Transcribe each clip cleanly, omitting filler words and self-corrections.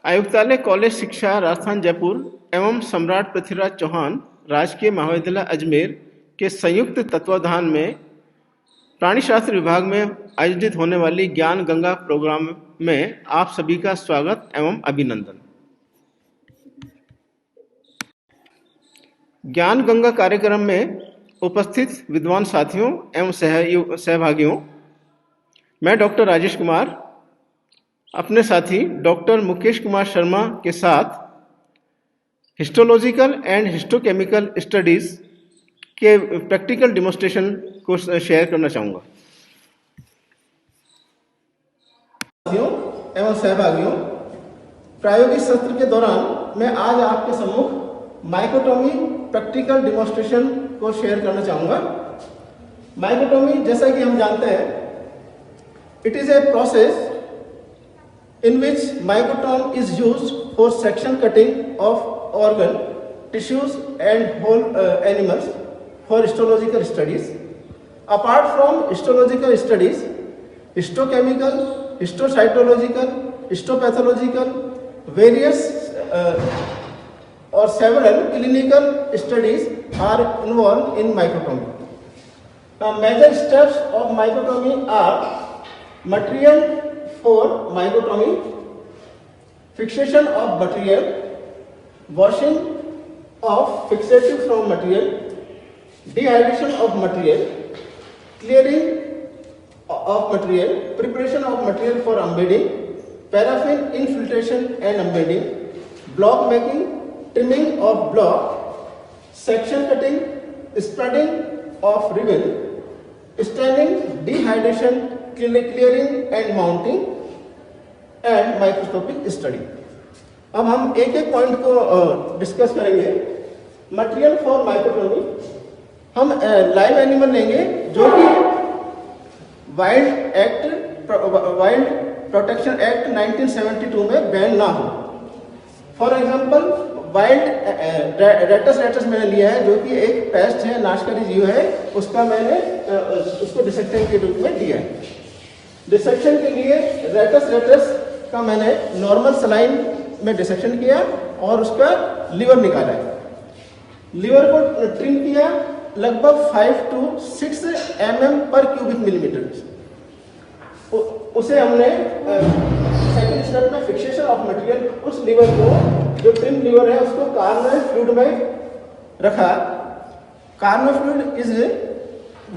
आयुक्तालय कॉलेज शिक्षा राजस्थान जयपुर एवं सम्राट पृथ्वीराज चौहान राजकीय महाविद्यालय अजमेर के संयुक्त तत्वावधान में प्राणीशास्त्र विभाग में आयोजित होने वाली ज्ञान गंगा प्रोग्राम में आप सभी का स्वागत एवं अभिनंदन। ज्ञान गंगा कार्यक्रम में उपस्थित विद्वान साथियों एवं सहभागियों, मैं डॉक्टर राजेश कुमार अपने साथी डॉक्टर मुकेश कुमार शर्मा के साथ हिस्टोलॉजिकल एंड हिस्टोकेमिकल स्टडीज के प्रैक्टिकल डेमोन्स्ट्रेशन को शेयर करना चाहूँगा। साथियों एवं सहभागियों, प्रायोगिक सत्र के दौरान मैं आज आपके सम्मुख माइकोटोमी प्रैक्टिकल डेमोन्स्ट्रेशन को शेयर करना चाहूँगा। माइकोटोमी, जैसा कि हम जानते हैं, it is a process in which mycotome is used for section cutting of organ, tissues and whole animals for histological studies. Apart from histological studies, histochemical, histocytological, histopathological, various or several clinical studies are involved in mycotomy. Major steps of mycotomy are material for mycotomy, fixation of material, washing of fixative from material, dehydration of material, clearing of material, preparation of material for embedding, paraffin infiltration and embedding, block making, trimming of block, section cutting, spreading of ribbon, staining, dehydration, clearing and mounting and microscopic study. अब हम एक एक point को discuss करेंगे। Material for माइकोटोमी, हम live animal लेंगे जो कि वाइल्ड प्रोटेक्शन एक्ट 1972 में बैन ना हो। फॉर एग्जांपल, वाइल्ड रेटस मैंने लिया है जो कि एक पेस्ट है, नाशकारी जीव है, उसका मैंने उसको डिसेक्शन के रूप में दिया है। डिसेक्शन के लिए रेटस का मैंने नॉर्मल सलाइन में डिसेक्शन किया और उसका लीवर निकाला है। लीवर को ट्रिम किया लगभग 5 to 6 mm पर क्यूबिक मिलीमीटर। उसे हमने सेकंड स्टेप में फिक्सेशन ऑफ मटेरियल, उस लीवर को, जो ट्रिम लीवर है, उसको कार्बोनेट फ्लूइड में रखा। Carbonate fluid is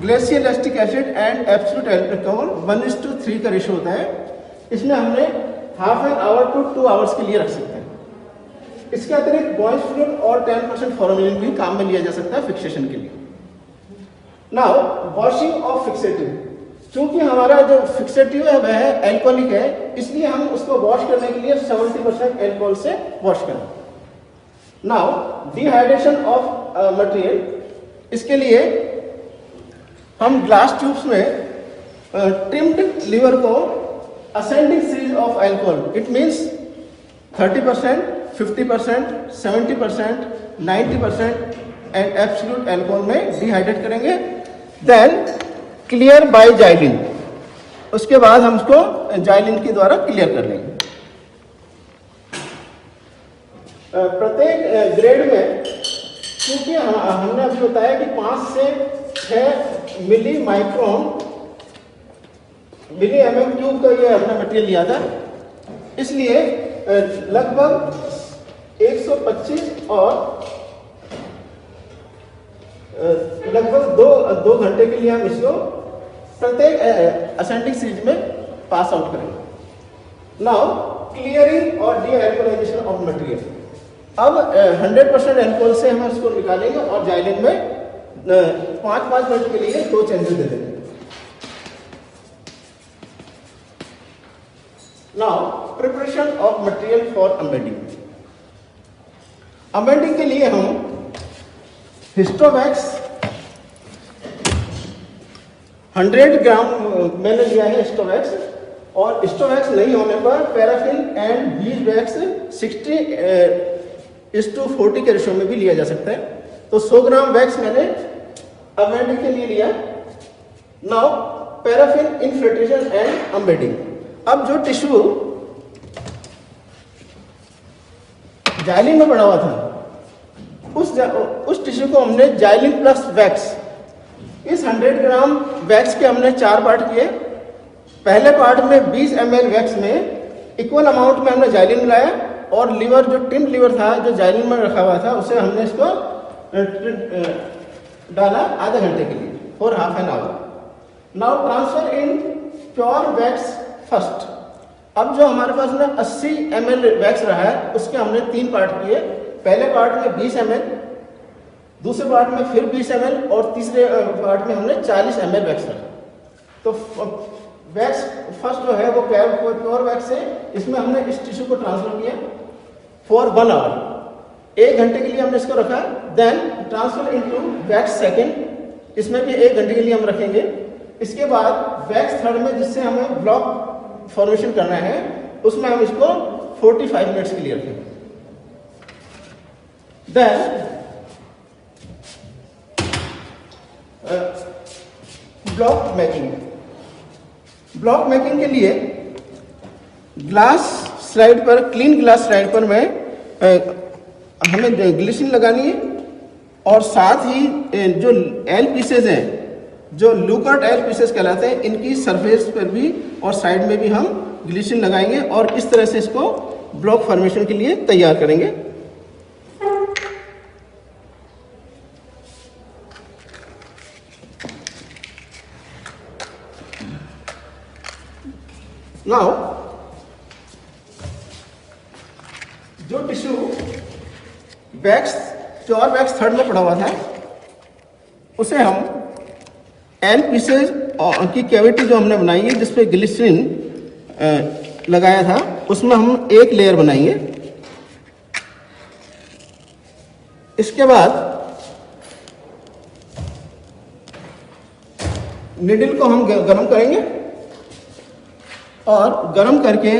glacial acetic acid and absolute alcohol 1:3 का रेशो होता है। इसमें हमने half an hour to 2 hours के लिए रख सकते हैं। इसके अतिरिक्त बॉयज फ्लूइड और 10% फॉर्मेलिन भी काम में लिया जा सकता है फिक्सेशन के लिए। नाउ वॉशिंग ऑफ फिक्सेटिव, चूंकि हमारा जो फिक्सेटिव है वह है एल्कोहलिक है, इसलिए हम उसको वॉश करने के लिए 70% एल्कोहल से वॉश करें। नाउ डिहाइड्रेशन ऑफ मटेरियल, इसके लिए हम ग्लास ट्यूब्स में ट्रिम्ड लीवर को ascending series of alcohol, it means 30%, 50%, 70%, 90% and absolute alcohol में डिहाइड्रेट करेंगे। देन क्लियर बाय जाइलिन, उसके बाद हम उसको जाइलिन के द्वारा क्लियर कर लेंगे। प्रत्येक ग्रेड में, क्योंकि हमने अभी बताया कि 5 से 6 मिली mm क्यूब का ये हमने मटेरियल लिया था, इसलिए लगभग 125 और लगभग 2 घंटे के लिए हम इसको प्रत्येक असेंडिंग सीरीज में पास आउट करेंगे। नाउ क्लियरिंग और डीअल्कोहलाइजेशन ऑफ मटेरियल। अब 100% अल्कोहल से हम इसको निकालेंगे और जाइलिन में 5 मिनट के लिए 2 चेंजेस दे देंगे। Now, preparation of material for embedding. embedding के लिए हम हिस्टोवैक्स 100 ग्राम मैंने लिया है हिस्टोवैक्स, और हिस्टोवैक्स नहीं होने पर पैराफिन एंड बीजवैक्स 60:40 के रेशो में भी लिया जा सकता है। तो 100 ग्राम वैक्स मैंने embedding के लिए लिया। Now paraffin infiltration and embedding. अब जो टिश्यू जाइलिन में पड़ा हुआ था, उस टिश्यू को हमने जाइलिन प्लस वैक्स, इस 100 ग्राम वैक्स के हमने 4 पार्ट किए। पहले पार्ट में 20 ml वैक्स में इक्वल अमाउंट में हमने जाइलिन मिलाया और लीवर, जो टिन लीवर था जो जाइलिन में रखा हुआ था, उसे हमने इसको डाला आधे घंटे के लिए, for half an our. Now transfer in pure wax first. अब जो हमारे पास में 80 ml वैक्स रहा है उसके हमने 3 पार्ट किए। पहले पार्ट में 20 ml, दूसरे पार्ट में फिर 20 ml और तीसरे पार्ट में हमने 40 ml वैक्स रखा। तो वैक्स फर्स्ट जो है वो प्योर वैक्स है, इसमें हमने इस टिश्यू को ट्रांसफर किया फॉर 1 आवर, 1 घंटे के लिए हमने इसको रखा। Then transfer into wax second, इसमें भी 1 घंटे के लिए हम रखेंगे। इसके बाद वैक्स थर्ड में, जिससे हमें ब्लॉक फॉर्मेशन करना है, उसमें हम इसको 45 मिनट्स के लिए रखेंगे। Then block making. Block making के लिए ग्लास स्लाइड पर, क्लीन ग्लास स्लाइड पर हमें ग्लिसरीन लगानी है और साथ ही जो एल पीसेज हैं, जो लूकर्ट एल पीसेस कहलाते हैं, इनकी सरफेस पर भी और साइड में भी हम ग्लिसरीन लगाएंगे और इस तरह से इसको ब्लॉक फॉर्मेशन के लिए तैयार करेंगे। नाउ जो tissue wax, pure wax third में पड़ा हुआ था, उसे हम एल पीसेस की कैविटी जो हमने बनाई है जिसपे ग्लिसरीन लगाया था, उसमें हम एक लेयर बनाएंगे। इसके बाद निडल को हम गरम करेंगे और गरम करके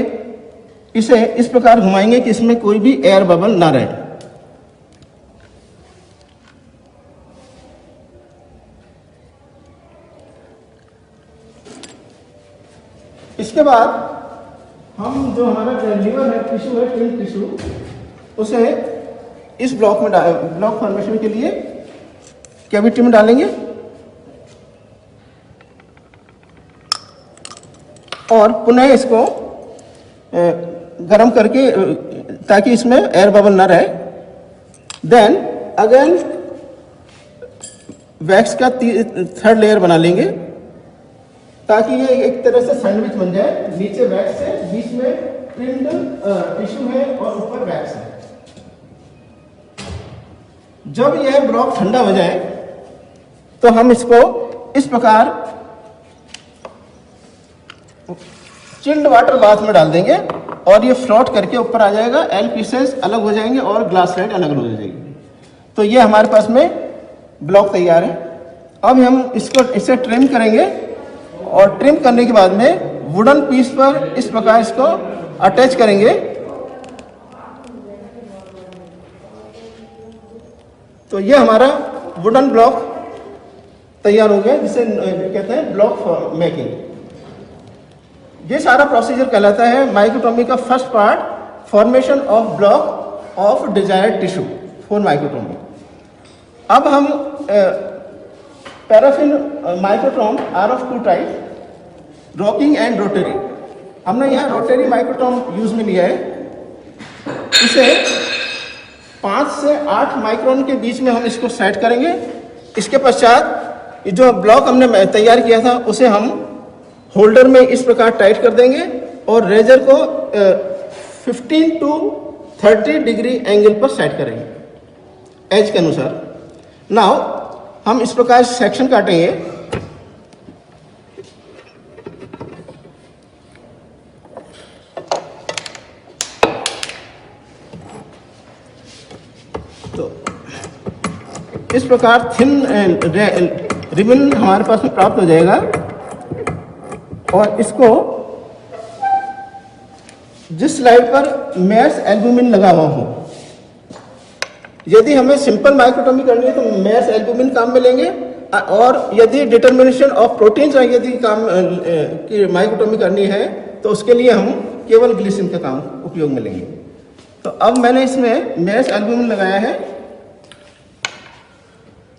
इसे इस प्रकार घुमाएंगे कि इसमें कोई भी एयर बबल ना रहे। इसके बाद हम जो हमारा लीवर है, टिश्यू है, टिन टिश्यू, उसे इस ब्लॉक में ब्लॉक फॉर्मेशन के लिए कैविटी में डालेंगे और पुनः इसको गरम करके, ताकि इसमें एयर बबल ना रहे। देन अगेन वैक्स का थर्ड लेयर बना लेंगे ताकि ये एक तरह से सैंडविच बन जाए। नीचे वैक्स है, बीच में ट्रिम्ड टिश्यू है और ऊपर वैक्स है। जब यह ब्लॉक ठंडा हो जाए तो हम इसको इस प्रकार चिल्ड वाटर बाथ में डाल देंगे और ये फ्लोट करके ऊपर आ जाएगा। एल पीसेस अलग हो जाएंगे और ग्लास स्लाइड अलग हो जाएगी। तो ये हमारे पास में ब्लॉक तैयार है। अब हम इसे ट्रिम करेंगे और ट्रिम करने के बाद में वुडन पीस पर इस प्रकार इसको अटैच करेंगे। तो ये हमारा वुडन ब्लॉक तैयार हो गया, जिसे कहते हैं ब्लॉक मेकिंग। ये सारा प्रोसीजर कहलाता है माइक्रोटोमी का first part, formation of block of desired tissue for microtomy. अब हम paraffin microtome RF2 type, rocking and rotary, हमने यहाँ रोटरी माइक्रोटोम यूज में लिया है। इसे 5 से 8 माइक्रोन के बीच में हम इसको सेट करेंगे। इसके पश्चात जो ब्लॉक हमने तैयार किया था उसे हम होल्डर में इस प्रकार टाइट कर देंगे और रेजर को 15 to 30 डिग्री एंगल पर सेट करेंगे एज के अनुसार। नाउ हम इस प्रकार सेक्शन काटेंगे। तो इस प्रकार थिन रिबन हमारे पास में प्राप्त हो जाएगा और इसको जिस स्लाइड पर मेयर्स एल्बुमिन लगा हुआ हो, यदि हमें सिंपल माइक्रोटोमी करनी है तो मेयर्स एल्बुमिन काम में लेंगे, और यदि डिटर्मिनेशन ऑफ प्रोटीन चाहिए यदि काम की माइक्रोटोमी करनी है तो उसके लिए हम केवल ग्लिसरीन का काम उपयोग में लेंगे। तो अब मैंने इसमें मैश एल्बुमिन लगाया है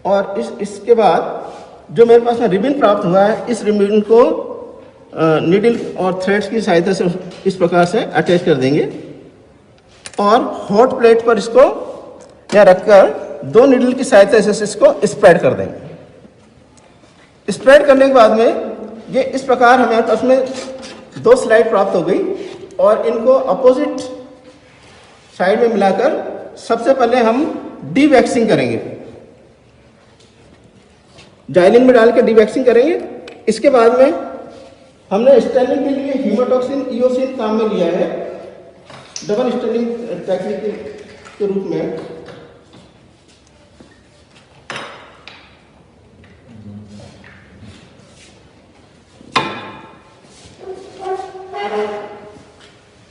और इसके बाद जो मेरे पास में रिबन प्राप्त हुआ है, इस रिबन को नीडल और थ्रेड्स की सहायता से इस प्रकार से अटैच कर देंगे और हॉट प्लेट पर इसको या रखकर 2 नीडल की सहायता से इसको स्प्रेड कर देंगे। स्प्रेड करने के बाद में ये इस प्रकार हमारे पास में 2 स्लाइड प्राप्त हो गई और इनको अपोजिट साइड में मिलाकर सबसे पहले हम डीवैक्सिंग करेंगे, जाइलिन में डाल के डीवैक्सिंग करेंगे। इसके बाद में हमने स्टेनिंग के लिए हीमोटॉक्सिन ईओसिन काम में लिया है, डबल स्टेनिंग टेक्निक के रूप में।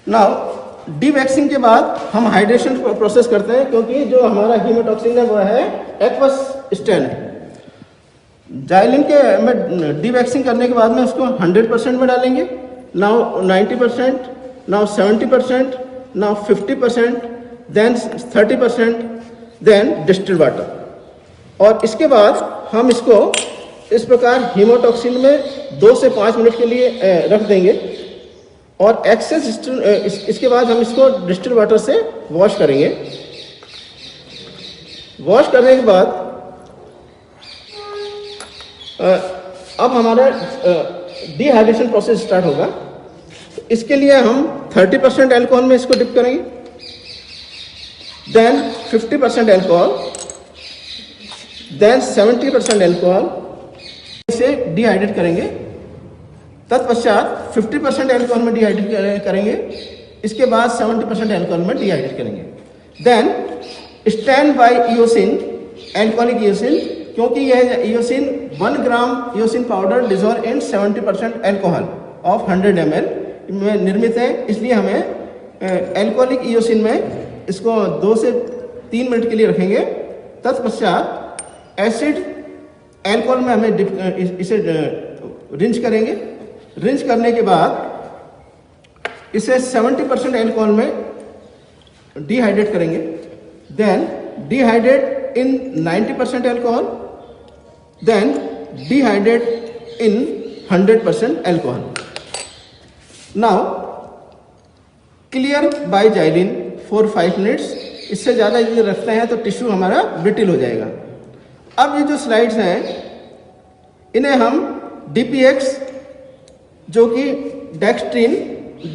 नाउ डीवैक्सिंग के बाद हम हाइड्रेशन प्रोसेस करते हैं, क्योंकि जो हमारा हीमोटॉक्सिन है वह है एक्वस स्टेन है। जाइलिन के में डीवैक्सिंग करने के बाद में उसको 100% में डालेंगे, now 90%, now 70%, now 50%, then 30%, then distilled water. और इसके बाद हम इसको इस प्रकार हीमोटॉक्सिन में 2 से 5 मिनट के लिए रख देंगे और एक्सेस इसके बाद हम इसको डिस्टिल्ड वाटर से वॉश करेंगे। वॉश करने के बाद अब हमारा डिहाइड्रेशन प्रोसेस स्टार्ट होगा। इसके लिए हम 30% अल्कोहल में इसको डिप करेंगे, देन 50% अल्कोहल, देन 70% अल्कोहल, इसे डिहाइड्रेट करेंगे। तत्पश्चात 50% अल्कोहल में डिहाइड्रेट करेंगे, इसके बाद 70% अल्कोहल में डिहाइड्रेट करेंगे। Then stand by eosin, alcoholic eosin, क्योंकि यह eosin 1 gram eosin powder dissolve in 70% alcohol of 100 ml में निर्मित है, इसलिए हमें अल्कोहलिक ईओसिन में इसको 2 से 3 मिनट के लिए रखेंगे। तत्पश्चात एसिड अल्कोहल में हमें इसे रिंच करेंगे। रिंच करने के बाद इसे 70% अल्कोहल में डिहाइड्रेट करेंगे, then dehydrate in 90% alcohol, then dehydrate in 100% alcohol. Now clear by xylene for 5 minutes. इससे ज़्यादा यदि रखते हैं तो टिश्यू हमारा ब्रिटिल हो जाएगा। अब ये जो स्लाइड्स हैं इन्हें हम DPX जो कि डेक्स्ट्रीन,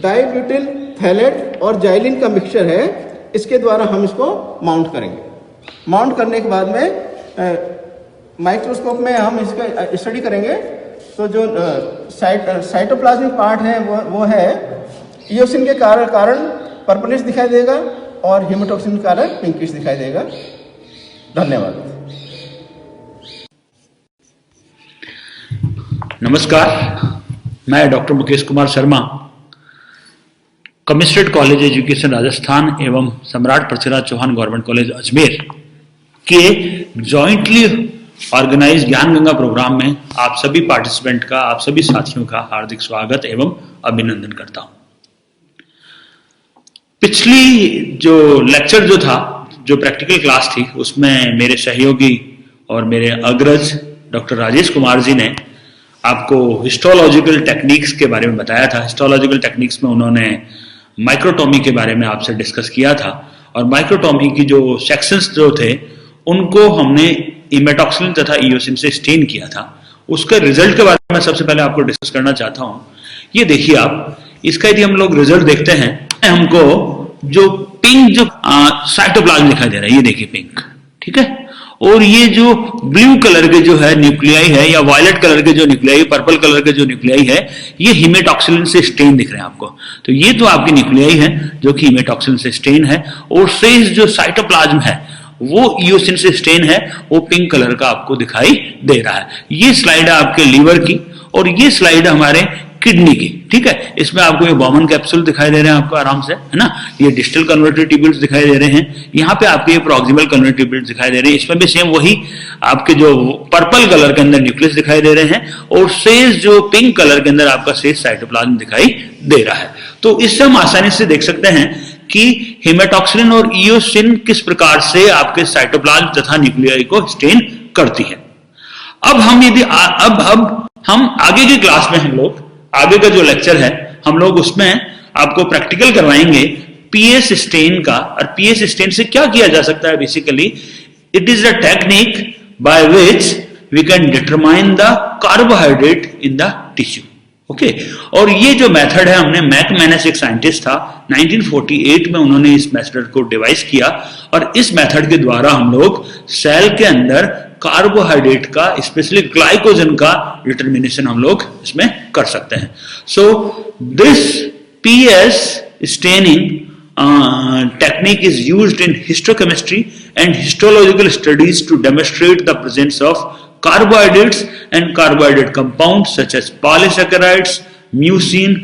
डाइब्यूटिल थैलेट और जाइलिन का मिक्सचर है, इसके द्वारा हम इसको माउंट करेंगे। माउंट करने के बाद में माइक्रोस्कोप में हम इसका स्टडी करेंगे। तो जो साइटोप्लाज्मिक पार्ट है वो है ईओसिन के कारण पर्पलिश दिखाई देगा और हीमोटॉक्सिन के कारण पिंकिश दिखाई देगा। धन्यवाद। नमस्कार, मैं doctor Mukesh Kumar Sharma, commissionerate college education Rajasthan एवं सम्राट पृथ्वीराज चौहान गवर्नमेंट कॉलेज अजमेर के जॉइंटली ऑर्गेनाइज ज्ञान गंगा प्रोग्राम में आप सभी पार्टिसिपेंट का, आप सभी साथियों का हार्दिक स्वागत एवं अभिनंदन करता हूं। पिछली जो लेक्चर जो था, जो प्रैक्टिकल क्लास थी, उसमें मेरे सहयोगी और मेरे अग्रज डॉक्टर राजेश कुमार जी ने आपको हिस्टोलॉजिकल टेक्निक्स के बारे में बताया था। हिस्टोलॉजिकल टेक्निक्स में उन्होंने माइक्रोटॉमी के बारे में आपसे डिस्कस किया था और माइक्रोटॉमी की जो सेक्शंस जो थे उनको हमने इमेटॉक्सिलिन तथा ईओसिन से स्टेन किया था। उसके रिजल्ट के बारे में मैं सबसे पहले आपको डिस्कस करना चाहता हूं। ये देखिए आप, इसका यदि हम लोग रिजल्ट देखते हैं, हमको जो पिंक जो साइटोप्लाज्म दिखाई दे रहा है, ये देखिए पिंक, ठीक है। और ये जो ब्लू कलर के जो है न्यूक्लियाई है या वायलेट कलर के जो न्यूक्लियाई, पर्पल कलर के जो न्यूक्लियाई है, ये हीमेटॉक्सिलिन से स्टेन दिख रहे हैं आपको। तो ये तो आपकी न्यूक्लियाई है जो कि हीमेटॉक्सिलिन से स्टेन है, और शेष जो साइटोप्लाज्म है वो ईओसिन से स्टेन है, वो पिंक कलर का आपको दिखाई दे रहा है। ये स्लाइड है आपके लीवर की और ये स्लाइड है हमारे किडनी की, ठीक है। इसमें आपको ये बॉमन कैप्सूल दिखाई दे रहे हैं आपको आराम से, है ना। ये डिस्टल कन्वर्टेड ट्यूब्यूल्स दिखाई दे रहे हैं, यहाँ पे आपके ये प्रॉक्सिमल कन्वर्टेड ट्यूब्यूल्स दिखाई दे रहे हैं। इसमें भी सेम वही आपके जो पर्पल कलर के अंदर न्यूक्लियस दिखाई दे रहे हैं और शेष जो पिंक कलर के अंदर आपका शेष साइटोप्लाज्म दिखाई दे रहा है। तो इससे हम आसानी से देख सकते हैं कि हेमेटॉक्सिन और इयोसिन किस प्रकार से आपके साइटोप्लाज्म तथा न्यूक्लियाई को स्टेन करती है। अब हम यदि अब हम आगे की क्लास में हम लोग आगे का जो लेक्चर है हम लोग उसमें आपको प्रैक्टिकल करवाएंगे पीएस स्टेन का। और पीएस स्टेन से क्या किया जा सकता है, basically it is the technique by which we can determine the carbohydrate in the tissue. Okay, और ये जो मेथड है हमने मैकमैनस एक साइंटिस्ट था 1948 में उन्होंने इस मेथड को डिवाइस किया और इस मेथड के द्वारा हम लोग सेल के अंदर कार्बोहाइड्रेट का स्पेशली ग्लाइकोजन का डिटर्मिनेशन हम लोग इसमें कर सकते हैं। So this PS staining technique is used in histochemistry and histological studies to demonstrate the presence of carbohydrates and carbohydrate compounds such as polysaccharides, mucin,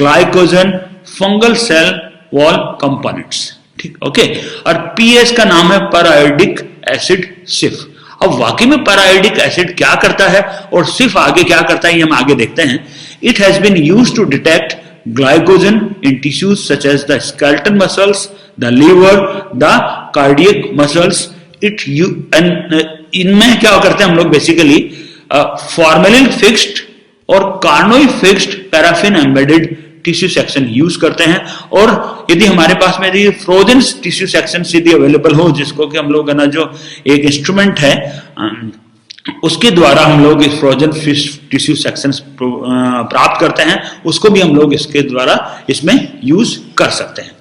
glycogen, fungal cell wall components। ठीक, okay. और PS का नाम है पैरायोडिक acid सिफ। अब वाकई में पैरायोडिक acid क्या करता है और सिफ आगे क्या करता है ये हम आगे देखते हैं। It has been used to detect glycogen in tissues such as the skeletal muscles, the liver, the cardiac muscles। इनमें क्या करते हैं हम लोग बेसिकली फॉर्मेलिन फिक्स्ड और Carnoy fixed paraffin embedded tissue section use करते हैं। और यदि हमारे पास में यदि फ्रोजन टिश्यू सेक्शन यदि अवेलेबल हो, जिसको कि हम लोग है ना जो एक इंस्ट्रूमेंट है उसके द्वारा हम लोग इस फ्रोजन फिश टिश्यू सेक्शंस प्राप्त करते हैं, उसको भी हम लोग इसके द्वारा इसमें यूज कर सकते हैं।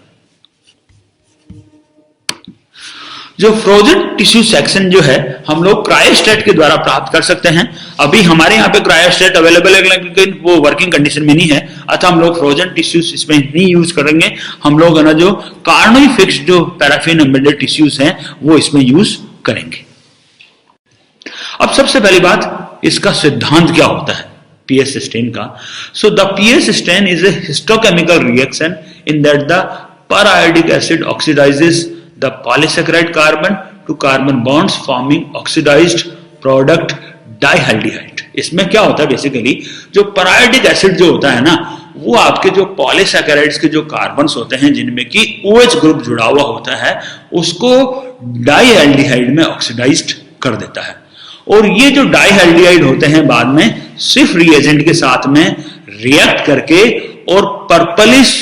जो फ्रोजन टिश्यू सेक्शन जो है हम लोग क्रायोस्टेट के द्वारा प्राप्त कर सकते हैं। अभी हमारे यहाँ पे क्रायोस्टेट अवेलेबल है लेकिन वो वर्किंग कंडीशन में नहीं है, अतः हम लोग फ्रोजन टिश्यूज इसमें नहीं यूज करेंगे। हम लोग है ना जो कार्नोई फिक्स्ड जो पैराफिन एम्बेडेड टिश्यूज हैं वो इसमें यूज करेंगे। अब सबसे पहली बात इसका सिद्धांत क्या होता है पीएस स्टेन का। So the PAS stain is a histochemical reaction in that the periodic acid oxidizes the polysaccharide carbon to carbon bonds forming oxidized product dialdehyde. इसमें क्या होता है बेसिकली जो पैरायोडिक एसिड जो होता है ना वो आपके जो पॉलीसैकेराइड्स के जो कार्बन्स होते हैं जिनमें कि OH ग्रुप जुड़ा हुआ होता है उसको डाइहाल्डिहाइड में ऑक्सीडाइज्ड कर देता है। और ये जो डाइहाल्डिहाइड होते हैं बाद में सिर्फ रिएजेंट के साथ में रिएक्ट करके और पर्पलिश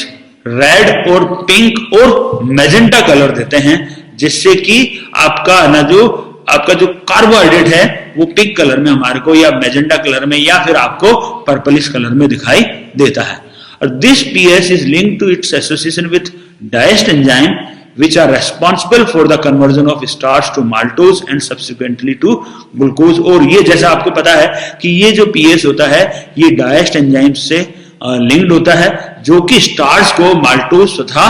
रेड और पिंक और मैजेंटा कलर देते हैं, जिससे कि आपका ना जो आपका जो कार्बोहाइड्रेट है वो पिंक कलर में हमारे को या मैजेंटा कलर में या फिर आपको पर्पलिश कलर में दिखाई देता है। और this PS is linked to its association with digest enzyme which are responsible for the conversion of starch to maltose and subsequently to glucose। और ये जैसा आपको पता है कि ये जो पीएस होता है ये डाइजेस्ट एंजाइम से लिंक्ड होता है जो कि स्टार्च को माल्टोज तथा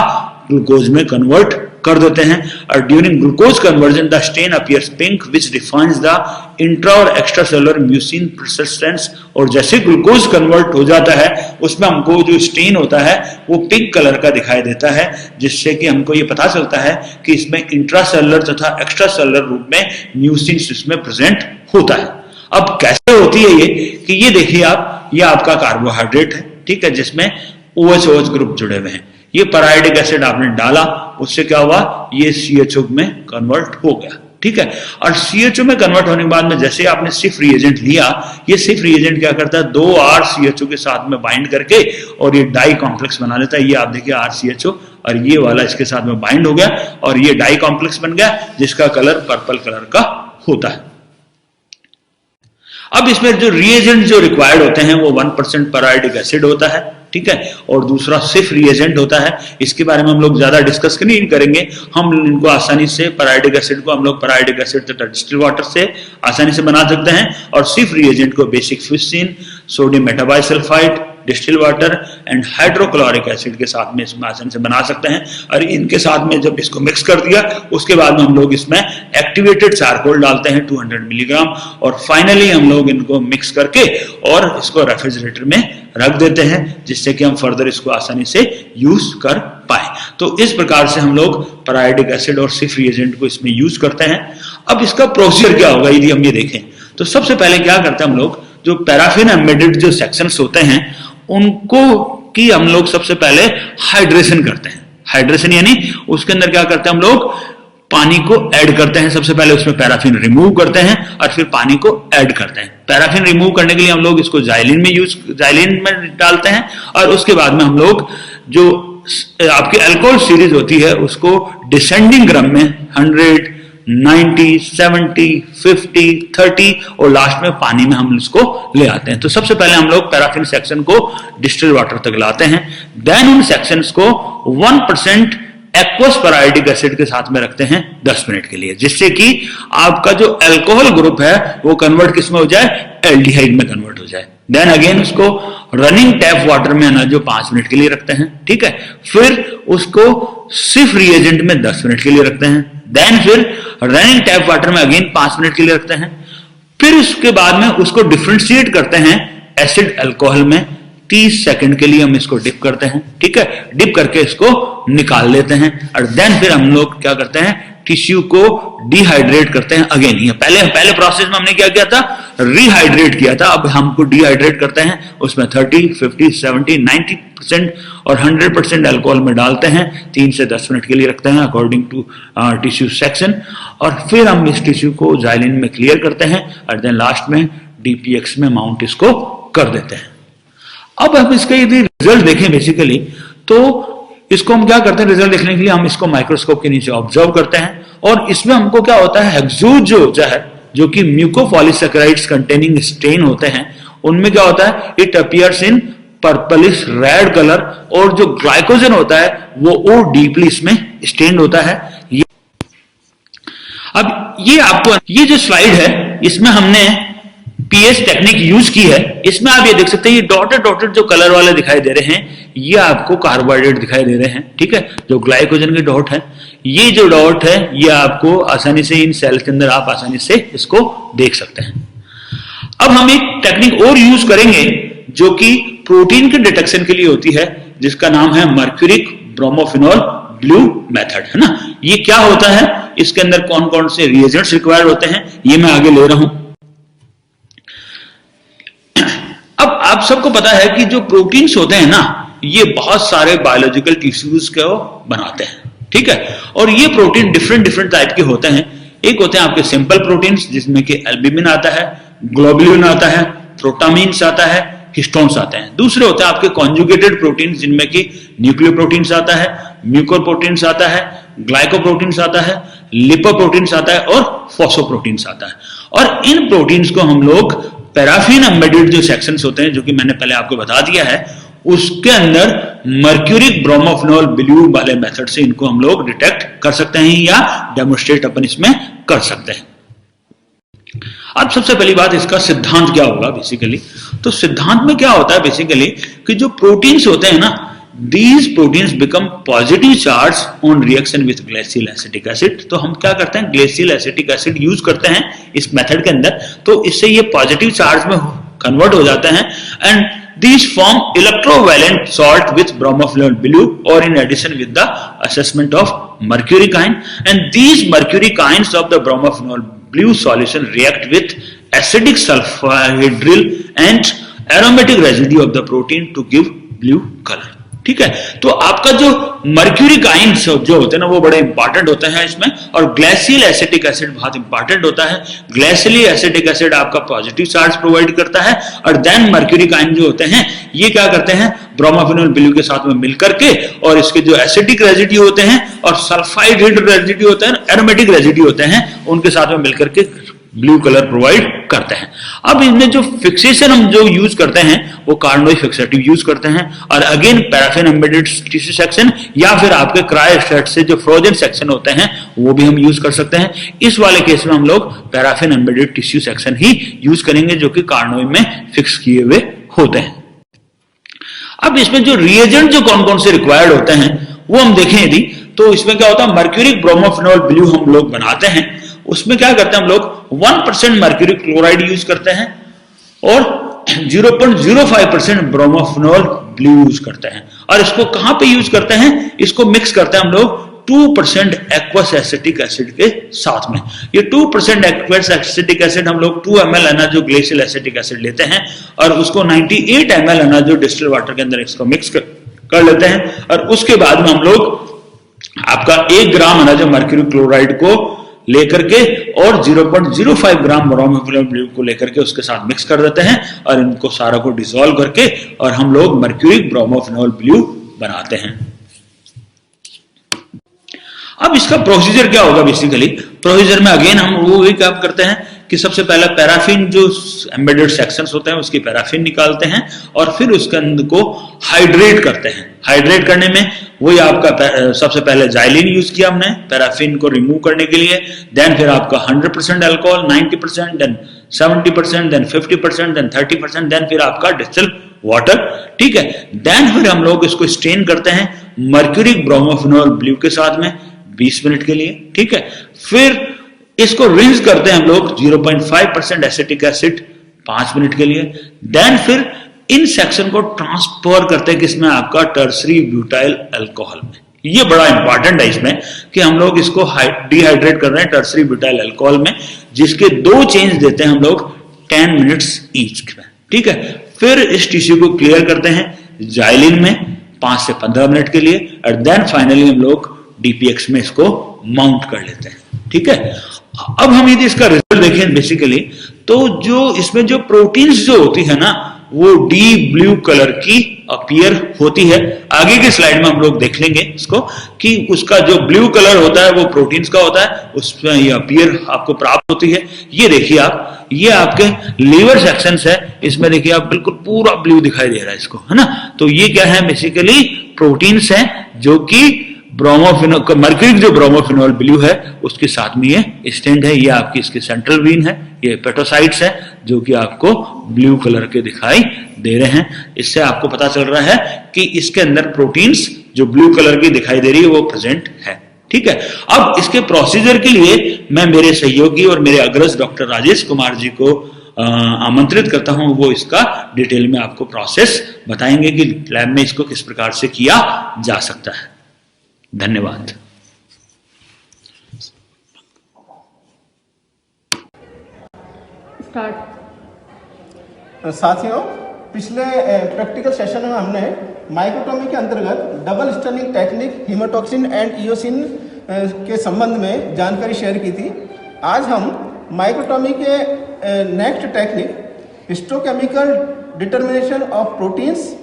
ग्लूकोज में कन्वर्ट कर देते हैं। और during glucose conversion the stain appears pink which defines the intra और एक्स्ट्रा सेलुलर म्यूसिन परसिस्टेंस। और जैसे ग्लूकोज कन्वर्ट हो जाता है उसमें हमको जो स्टेन होता है वो पिंक कलर का दिखाई देता है, जिससे कि हमको ये पता चलता है कि इसमें इंट्रा सेलुलर तथा एक्स्ट्रा सेलुलर रूप में म्यूसिन इसमें प्रेजेंट होता है। अब कैसे होती है ये कि ये देखिए आप, ये आपका कार्बोहाइड्रेट है, ठीक है, जिसमें OH ग्रुप जुड़े हुए हैं। ये पैरायोडिक एसिड आपने डाला, उससे क्या हुआ, ये CHO में कन्वर्ट हो गया, ठीक है। और CHO में कन्वर्ट होने के बाद में जैसे आपने सिर्फ रिएजेंट लिया, ये सिर्फ रिएजेंट क्या करता है 2 RCHO के साथ में बाइंड करके और ये डाई कॉम्प्लेक्स बना लेता है। ये आप देखिए RCHO और ये वाला इसके साथ में बाइंड हो गया और ये डाई कॉम्प्लेक्स बन गया जिसका कलर पर्पल कलर का होता है। अब इसमें जो रिएजेंट जो रिक्वायर्ड होते हैं वो 1% पैरायोडिक एसिड होता है, ठीक है, और दूसरा सिर्फ रिएजेंट होता है। इसके बारे में हम लोग ज्यादा डिस्कस नहीं करेंगे, हम इनको आसानी से पैरायोडिक एसिड को हम लोग पैरायोडिक एसिड तथा डिस्टिल वाटर से आसानी से बना सकते हैं और सिर्फ रिएजेंट को basic fuchsin, sodium metabisulfite, distil water and hydrochloric acid के साथ में इसमें आसानी से बना सकते हैं। और इनके साथ में जब इसको मिक्स कर दिया उसके बाद में हम लोग इसमें एक्टिवेटेड चारकोल डालते हैं 200 मिलीग्राम और फाइनली हम लोग इनको मिक्स करके और इसको रेफ्रिजरेटर में रख देते हैं, जिससे कि हम फर्दर इसको आसानी से यूज कर पाए। तो इस प्रकार से हम लोग पैरायोडिक एसिड और सिर्फ रिएजेंट को इसमें यूज करते हैं। अब इसका प्रोसीजर क्या होगा यदि हम ये देखें तो सबसे पहले क्या करते हैं हम लोग, जो पैराफिन एम्बेडेड जो सेक्शंस होते हैं उनको की हम लोग सबसे पहले हाइड्रेशन करते हैं। हाइड्रेशन यानी उसके अंदर क्या करते हैं हम लोग, पानी को ऐड करते हैं। सबसे पहले उसमें पैराफिन रिमूव करते हैं और फिर पानी को ऐड करते हैं। पैराफिन रिमूव करने के लिए हम लोग इसको जाइलिन में डालते हैं और उसके बाद में हम लोग जो आपकी अल्कोहल सीरीज होती है उसको डिसेंडिंग क्रम में 100, 90, 70, 50, 30 और लास्ट में पानी में हम इसको ले आते हैं। तो सबसे पहले हम लोग पैराफिन सेक्शन को डिस्टिल वाटर तक लाते हैं, देन उन सेक्शंस को 1% एक्वस पेराइडिक एसिड के साथ में रखते हैं 10 मिनट के लिए, जिससे कि आपका जो अल्कोहल ग्रुप है वो कन्वर्ट किस में हो जाए, एल्डिहाइड में कन्वर्ट हो जाए। देन अगेन उसको रनिंग टैप वाटर में ना जो 5 मिनट के लिए रखते हैं, ठीक है। फिर उसको सिर्फ रिएजेंट में 10 मिनट के लिए रखते हैं, देन फिर रनिंग टैप वाटर में अगेन 5 मिनट के लिए रखते हैं। फिर उसके बाद में उसको डिफ्रेंशिएट करते हैं एसिड अल्कोहल में, 30 सेकंड के लिए हम इसको डिप करते हैं, ठीक है। डिप करके इसको निकाल लेते हैं और देन फिर हम लोग क्या करते हैं, टिश्यू को डिहाइड्रेट करते हैं। अगेन ये पहले प्रोसेस में हमने क्या किया था, रिहाइड्रेट किया था, अब हमको डिहाइड्रेट करते हैं। उसमें 30, 50, 70, 90% और 100% अल्कोहल में डालते हैं, 3 से 10 मिनट के लिए रखते हैं अकॉर्डिंग टू टिश्यू सेक्शन। और फिर हम इस टिश्यू को जाइलिन में क्लियर करते हैं और देन लास्ट में डीपीएक्स में माउंट इसको कर देते हैं। अब हम इसके यदि रिजल्ट देखें बेसिकली, तो इसको हम क्या करते हैं, रिजल्ट देखने के लिए हम इसको माइक्रोस्कोप के नीचे ऑब्जर्व करते हैं और इसमें हमको क्या होता है, हेक्सूज जो होता है, जो कि म्यूकोपॉलीसैकेराइड्स कंटेनिंग स्टेन होते हैं, उनमें क्या होता है, it appears in purplish red colour, और जो ग्लाइकोजन होता है वो और डीपली इसमें स्टेन्ड होता है। अब ये आपको ये जो स्लाइड है इसमें हमने पीएच टेक्निक यूज की है। इसमें आप ये देख सकते हैं, ये डॉटेड जो कलर वाले दिखाई दे रहे हैं ये आपको कार्बोहाइड्रेट दिखाई दे रहे हैं, ठीक है, जो ग्लाइकोजन के डॉट है। ये जो डॉट है ये आपको आसानी से इन सेल के अंदर आप आसानी से इसको देख सकते हैं। अब हम एक टेक्निक और यूज करेंगे जो कि प्रोटीन के डिटेक्शन के लिए होती है, जिसका नाम है मर्क्यूरिक ब्रोमोफिनॉल ब्लू मेथड, है ना। ये क्या होता है, इसके अंदर कौन कौन से रिएजेंट्स रिक्वायर्ड होते हैं ये मैं आगे ले रहा हूं। अब आप सबको पता है कि जो प्रोटीन्स होते हैं ना, ये बहुत सारे बायोलॉजिकल टिश्यूज को बनाते हैं, ठीक है। और ये प्रोटीन डिफरेंट टाइप के होते हैं। एक होते हैं आपके सिंपल प्रोटीन्स जिसमें कि एल्ब्यूमिन आता है, ग्लोबुलिन आता है, प्रोटामीन्स आता है, हिस्टोन्स आते हैं। दूसरे होते हैं आपके कॉन्जुगेटेड प्रोटीन्स जिनमें कि न्यूक्लियोप्रोटीन्स आता है, म्यूकोप्रोटीन्स आता है, ग्लाइकोप्रोटीन्स आता है, लिपोप्रोटीन्स आता है और फॉस्फोप्रोटीन्स आता है। और इन प्रोटीन्स को हम लोग पैराफिन एम्बेडेड जो सेक्शंस होते हैं, जो कि मैंने पहले आपको बता दिया है, उसके अंदर मर्क्यूरिक ब्रोमोफिनॉल ब्लू वाले मेथड से इनको हम लोग डिटेक्ट कर सकते हैं या डेमोन्स्ट्रेट अपन इसमें कर सकते हैं। अब सबसे पहली बात, इसका सिद्धांत क्या होगा बेसिकली। तो सिद्धांत में क्या होता है बेसिकली कि जो प्रोटीन्स होते हैं ना, these proteins become positive charge on reaction with glacial acetic acid। तो हम क्या करते हैं, glacial acetic acid यूज करते हैं इस मेथड के अंदर, तो इससे ये पॉजिटिव चार्ज में कन्वर्ट हो जाते हैं and these form electrovalent salt with bromophenol blue or in addition with the assessment of mercury kind, and these mercury kinds of the bromophenol blue solution react with acidic sulfhydryl and aromatic residue of the protein to give blue color, ठीक है। तो आपका जो mercury coins जो होते हैं ना वो बड़े इंपॉर्टेंट होते हैं इसमें, और ग्लेशियल एसिटिक एसिड बहुत इंपॉर्टेंट होता है। ग्लेशियल एसिटिक एसिड आपका पॉजिटिव चार्ज प्रोवाइड करता है और देन मर्क्यूरी काइन जो होते हैं ये क्या करते हैं, ब्रोमोफिनॉल ब्लू के साथ में मिलकर के, और इसके जो एसिडिक रेजिड्यू होते हैं और सल्फाइड रेजिड्यू होते हैं, एरोमेटिक रेजिड्यू होते हैं, उनके साथ में मिलकर के ब्लू कलर प्रोवाइड करते हैं। अब इनमें जो फिक्सेशन हम जो यूज करते हैं वो कार्नोई फिक्सेटिव यूज करते हैं, और again paraffin embedded tissue section या फिर आपके क्रायोस्टेट से जो फ्रोजन सेक्शन होते हैं वो भी हम यूज कर सकते हैं। इस वाले केस में हम लोग पैराफिन एम्बेडेड टिश्यू सेक्शन ही यूज करेंगे जो कि कार्नोई में फिक्स किए हुए होते हैं। अब इसमें जो रिएजेंट जो कौन कौन से रिक्वायर्ड होते हैं वो हम देखें यदि, तो इसमें क्या होता है, मर्क्यूरिक ब्रोमोफिनॉल ब्लू हम लोग बनाते हैं। उसमें क्या करते हैं हम लोग 1% मर्क्यूरी क्लोराइड यूज करते हैं और 0.05% ब्रोमोफिनॉल ब्लू यूज करते हैं। और इसको कहां पे यूज करते हैं, इसको मिक्स करते हैं हम लोग 2% एक्वस एसिटिक एसिड के साथ में। ये 2% एक्वस एसिटिक एसिड हम लोग 2 ml है ना जो ग्लेशियल एसिटिक एसिड लेते हैं और उसको 98 ml है ना जो डिस्टिल वाटर के अंदर इसको मिक्स कर लेते हैं, और उसके बाद में हम लोग आपका 1 ग्राम है ना जो मर्क्यूरी क्लोराइड को लेकर के और 0.05 ग्राम ब्रोमोफिनोल ब्लू को लेकर के उसके साथ मिक्स कर देते हैं और इनको सारा को डिसॉल्व करके और हम लोग मर्क्यूरी ब्रोमोफिनोल ब्लू बनाते हैं। अब इसका प्रोसीजर क्या होगा? बेसिकली प्रोसीजर में अगेन हम वो वही काम करते हैं कि सबसे पहले पैराफिन जो एम्बेडेड सेक्शंस होते हैं उसकी पैराफिन निकालते हैं और फिर उसके अंदर को हाइड्रेट करते हैं। हाइड्रेट करने में वही आपका सबसे पहले जाइलिन यूज किया हमने पैराफिन को रिमूव करने के लिए, देन फिर आपका 100% alcohol, 90%, then 70%, then 50%, then 30%, then फिर आपका डिस्टिल वाटर, ठीक है। देन फिर हम लोग इसको स्टेन करते हैं मर्क्यूरी ब्रोमोफिनोल ब्लू के साथ में 20 मिनट के लिए, ठीक है। फिर इसको रिंस करते हैं हम लोग 0.5% एसिटिक एसिड 5 मिनट के लिए। देन फिर इन सेक्शन को ट्रांसफर करते हैं किसमें? आपका टर्सरी ब्यूटाइल अल्कोहल में। ये बड़ा इंपॉर्टेंट है इसमें कि हम लोग इसको डिहाइड्रेट कर रहे हैं टर्सरी ब्यूटाइल अल्कोहल में, जिसके 2 चेंज देते हैं हम लोग 10 मिनट्स ईच में, ठीक है। फिर इस टिश्यू को क्लियर करते हैं जाइलिन में 5 से 15 मिनट के लिए और देन फाइनली हम लोग डीपीएक्स में इसको माउंट कर लेते हैं, ठीक है। अब हम यदि इसका रिजल्ट देखें बेसिकली तो जो इसमें जो प्रोटीन्स जो होती है ना वो डी ब्लू कलर की अपीयर होती है। आगे की स्लाइड में हम लोग देख लेंगे इसको कि उसका जो ब्लू कलर होता है वो प्रोटीन्स का होता है, उसमें ये अपीयर आपको प्राप्त होती है। ये देखिए आप, ये आपके लीवर सेक्शंस है, इसमें देखिए आप बिल्कुल पूरा ब्लू दिखाई दे रहा है इसको, है ना। तो ये क्या है? बेसिकली प्रोटीन्स है जो कि ब्रोमोफिनोल मर्क्यूरी जो ब्रोमोफिनोल ब्लू है उसके साथ में ये स्टेंड है। ये आपकी इसकी सेंट्रल वीन है, ये पेटोसाइट्स है जो कि आपको ब्लू कलर के दिखाई दे रहे हैं। इससे आपको पता चल रहा है कि इसके अंदर प्रोटीन्स जो ब्लू कलर की दिखाई दे रही है वो प्रेजेंट है, ठीक है। अब इसके प्रोसीजर के लिए मैं मेरे सहयोगी और मेरे अग्रज डॉक्टर राजेश कुमार जी को आमंत्रित करता हूं। वो इसका डिटेल में आपको प्रोसेस बताएंगे कि लैब में इसको किस प्रकार से किया जा सकता है। धन्यवाद। साथियों, पिछले प्रैक्टिकल सेशन में हमने माइक्रोटोमी के अंतर्गत double stunning technique haemotoxin and eosin के संबंध में जानकारी शेयर की थी। आज हम माइक्रोटोमी के next technique histochemical determination of proteins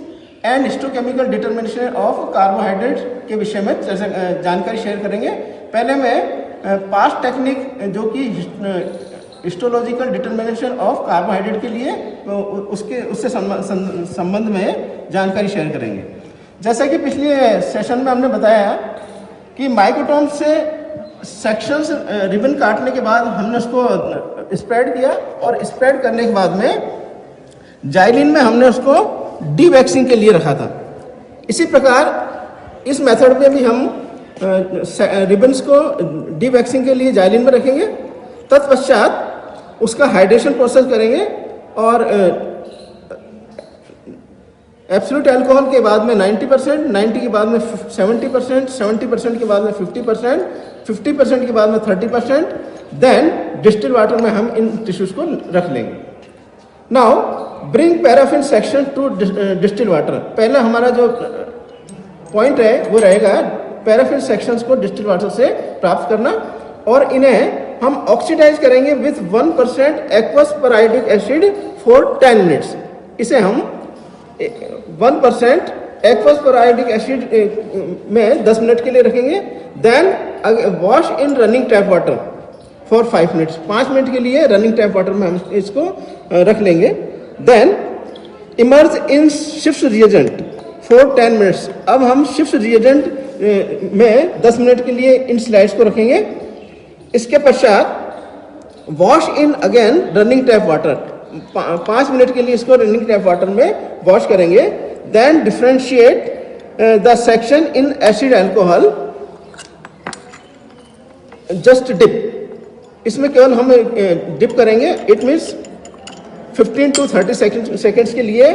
and histochemical determination of carbohydrate के विषय में जानकारी शेयर करेंगे। पहले मैं पास्ट टेक्निक जो कि हिस्टोलॉजिकल डिटर्मिनेशन ऑफ कार्बोहाइड्रेट के लिए उससे संबंध में जानकारी शेयर करेंगे। जैसा कि पिछले सेशन में हमने बताया कि माइक्रोटोम से सेक्शंस रिबन काटने के बाद हमने उसको स्प्रेड किया और स्प्रेड करने के बाद में जाइलिन में हमने उसको डी वैक्सिंग के लिए रखा था। इसी प्रकार इस मेथड में भी हम रिबन्स को डी वैक्सिंग के लिए जाइलिन में रखेंगे। तत्पश्चात उसका हाइड्रेशन प्रोसेस करेंगे और एब्सोल्यूट अल्कोहल के बाद में 90%, 90 के बाद में 70%, 70% के बाद में 50%, 50% के बाद में 30%, देन डिस्टिल वाटर में हम इन टिश्यूज को रख लेंगे। Now bring paraffin section to distil water. पहला हमारा जो पॉइंट है वो रहेगा पैराफिन सेक्शंस को डिस्टिल वाटर से प्राप्त करना और इन्हें हम ऑक्सीडाइज करेंगे with 1% aqueous periodic acid for 10 minutes. इसे हम 1% एक्वस पेराइडिक एसिड में 10 मिनट के लिए रखेंगे। Then wash in running tap water for 5 minutes. 5 minute के लिए रनिंग टैप वाटर में हम इसको रख लेंगे। देन इमर्ज इन शिफ्ट रिएजेंट फॉर 10 मिनट्स। अब हम शिफ्ट रिएजेंट में 10 मिनट के लिए इन स्लाइड्स को रखेंगे। इसके पश्चात wash in again running tap water. 5 minute के लिए इसको रनिंग टैप वाटर में वॉश करेंगे। Then differentiate the section in acid alcohol, just dip. इसमें केवल हम डिप करेंगे, इट मीन्स 15 to 30 सेकेंड्स के लिए।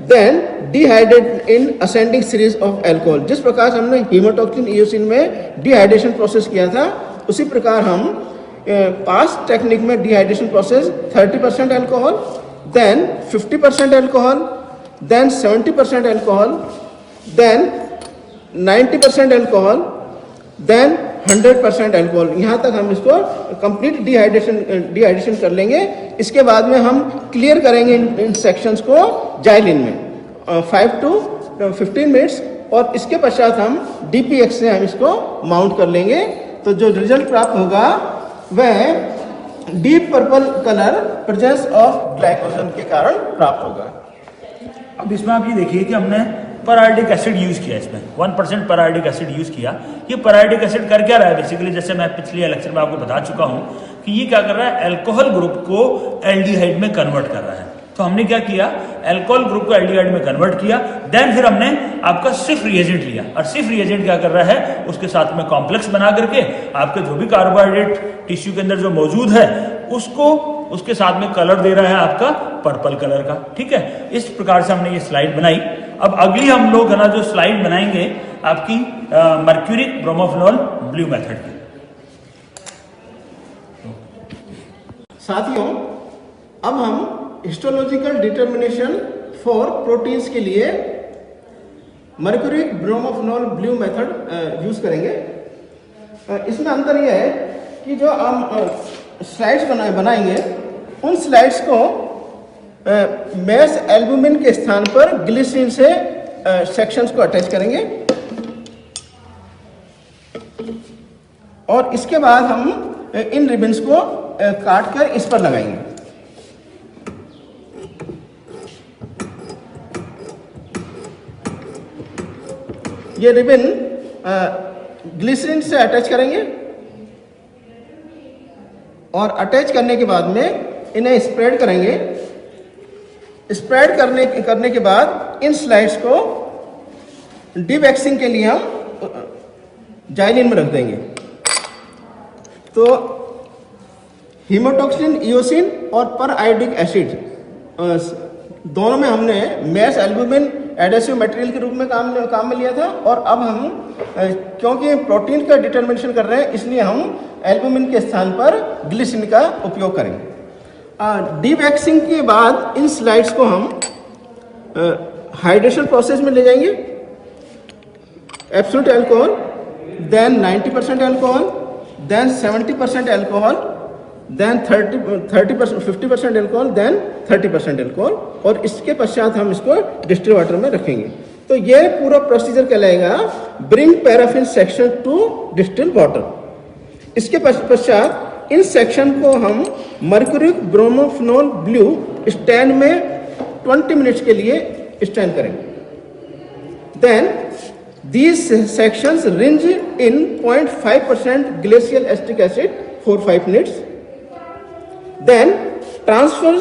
Then dehydrate in ascending series of alcohol. जिस प्रकार से हमने हीमोटॉक्सिन इयोसिन में डिहाइड्रेशन प्रोसेस किया था उसी प्रकार हम पास्ट टेक्निक में dehydration process 30% alcohol, then 50% alcohol, then 70% alcohol, then 90% alcohol then 100% alcohol. यहाँ तक हम इसको कंप्लीट डिहाइड्रेशन कर लेंगे। इसके बाद में हम क्लियर करेंगे इन सेक्शंस को जाइलिन में 5 to 15 मिनट्स, और इसके पश्चात हम DPX से हम इसको माउंट कर लेंगे। तो जो रिजल्ट प्राप्त होगा वह deep purple colour presence of glycogen के कारण प्राप्त होगा। अब इसमें आप ये देखिए कि हमने परार्डिक एसिड यूज किया, इसमें 1% परार्डिक एसिड यूज किया। ये परार्डिक एसिड कर क्या रहा है बेसिकली, जैसे मैं पिछले लेक्चर में आपको बता चुका हूं कि ये क्या कर रहा है, अल्कोहल ग्रुप को एल्डिहाइड में कन्वर्ट कर रहा है। तो हमने क्या किया, अल्कोहल ग्रुप को एल्डिहाइड में कन्वर्ट किया, देन फिर हमने आपका सिर्फ रिएजेंट लिया, और सिर्फ रिएजेंट क्या कर रहा है, उसके साथ में कॉम्प्लेक्स बना करके आपके जो भी कार्बोहाइड्रेट टिश्यू के अंदर जो मौजूद है उसको उसके साथ में कलर दे रहा है आपका पर्पल कलर का। ठीक है, इस प्रकार से हमने ये स्लाइड बनाई। अब अगली हम लोग है ना जो स्लाइड बनाएंगे आपकी मर्क्यूरिक ब्रोमोफेनॉल ब्लू मेथड की। साथियों, अब हम हिस्टोलॉजिकल डिटर्मिनेशन फॉर प्रोटीन्स के लिए मर्क्यूरिक ब्रोमोफेनॉल ब्लू मेथड यूज करेंगे। इसमें अंतर यह है कि जो हम स्लाइड्स बनाएंगे उन स्लाइड्स को मैस एल्बुमिन के स्थान पर ग्लिसरीन से सेक्शंस को अटैच करेंगे, और इसके बाद हम इन रिबन्स को काट कर इस पर लगाएंगे। ये रिबन ग्लिसरीन से अटैच करेंगे, और अटैच करने के बाद में इन्हें स्प्रेड करेंगे। स्प्रेड करने के बाद इन स्लाइड्स को डिवैक्सिंग के लिए हम जाइलिन में रख देंगे। तो हीमोटॉक्सिन, इयोसिन और पर आयोडिक एसिड दोनों में हमने मैस एल्बुमिन एडेसिव मटेरियल के रूप में काम में लिया था, और अब हम क्योंकि प्रोटीन का डिटर्मिनेशन कर रहे हैं इसलिए हम एल्बुमिन के स्थान पर ग्लिसरीन का उपयोग करेंगे। डीवैक्सिंग के बाद इन स्लाइड्स को हम हाइड्रेशन प्रोसेस में ले जाएंगे। Absolute alcohol, then 90% alcohol, then 70% alcohol, then 50% alcohol, then 30% alcohol, और इसके पश्चात हम इसको डिस्टिल वाटर में रखेंगे। तो ये पूरा प्रोसीजर कहलाएगा bring paraffin section to distil water. इसके पश्चात इन सेक्शन को हम मर्क्यूरिक ब्रोमोफेनॉल ब्लू स्टैंड में 20 मिनट्स के लिए स्टैंड करेंगे। Then these sections rinse in 0.5% glacial acetic acid for 5 minutes. Then transfer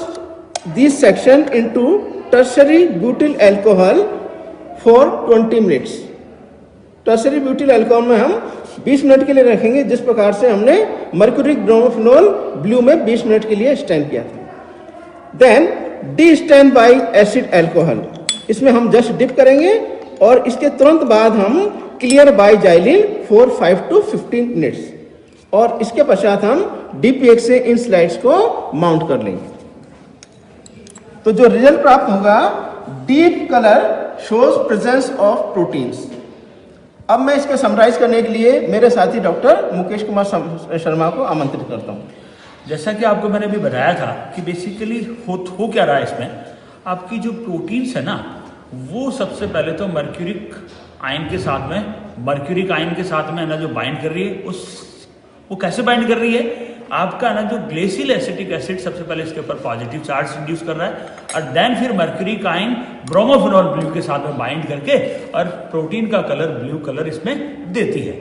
this section into tertiary butyl alcohol for 20 minutes. Tertiary butyl alcohol में हम 20 मिनट के लिए रखेंगे, जिस प्रकार से हमने मर्क्यूरिक ब्रोमोफेनॉल ब्लू में 20 मिनट के लिए स्टैंड किया था। Then destain by acid alcohol, इसमें हम जस्ट डिप करेंगे, और इसके तुरंत बाद हम clear by xylene for 5 to 15 minutes, और इसके पश्चात हम DPX से इन स्लाइड्स को माउंट कर लेंगे। तो जो रिजल्ट प्राप्त होगा, deep colour shows presence of proteins. अब मैं इसको समराइज करने के लिए मेरे साथी डॉक्टर मुकेश कुमार शर्मा को आमंत्रित करता हूँ। जैसा कि आपको मैंने अभी बताया था कि बेसिकली हो क्या रहा है इसमें, आपकी जो प्रोटीन्स है ना वो सबसे पहले तो मर्क्यूरिक आयन के साथ में ना जो बाइंड कर रही है, वो कैसे बाइंड कर रही है, आपका ना जो ग्लेसियल एसिटिक एसिड सबसे पहले इसके ऊपर पॉजिटिव चार्ज इंड्यूस कर रहा है, और देन फिर मर्क्यूरिक आयन ब्रोमोफेनॉल ब्लू के साथ में बाइंड करके और प्रोटीन का कलर ब्लू कलर इसमें देती है।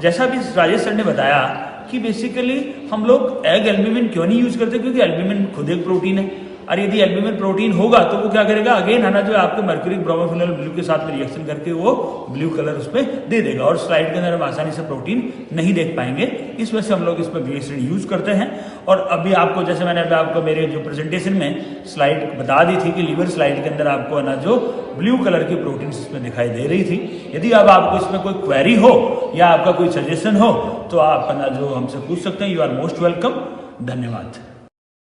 जैसा भी राजेश सर ने बताया कि बेसिकली हम लोग एग एल्ब्यूमिन क्यों नहीं यूज करते, क्योंकि एल्ब्यूमिन खुद एक प्रोटीन है, और यदि एल्ब्यूमिन प्रोटीन होगा तो वो क्या करेगा, अगेन है ना जो आपके मर्क्यूरिक ब्रोमोफेनॉल ब्लू के साथ में रिएक्शन करके वो ब्लू कलर उसमें दे देगा, और स्लाइड के अंदर हम आसानी से प्रोटीन नहीं देख पाएंगे। इस वजह से हम लोग इसमें ग्लिसरीन यूज करते हैं। और अभी आपको जैसे मैंने अभी आपको मेरे जो प्रेजेंटेशन में स्लाइड बता दी थी कि लीवर स्लाइड के अंदर आपको है ना जो ब्लू कलर की प्रोटीन इसमें दिखाई दे रही थी। यदि अब आपको इसमें कोई क्वेरी हो या आपका कोई सजेशन हो तो आप है ना जो हमसे पूछ सकते हैं। You are most welcome. धन्यवाद।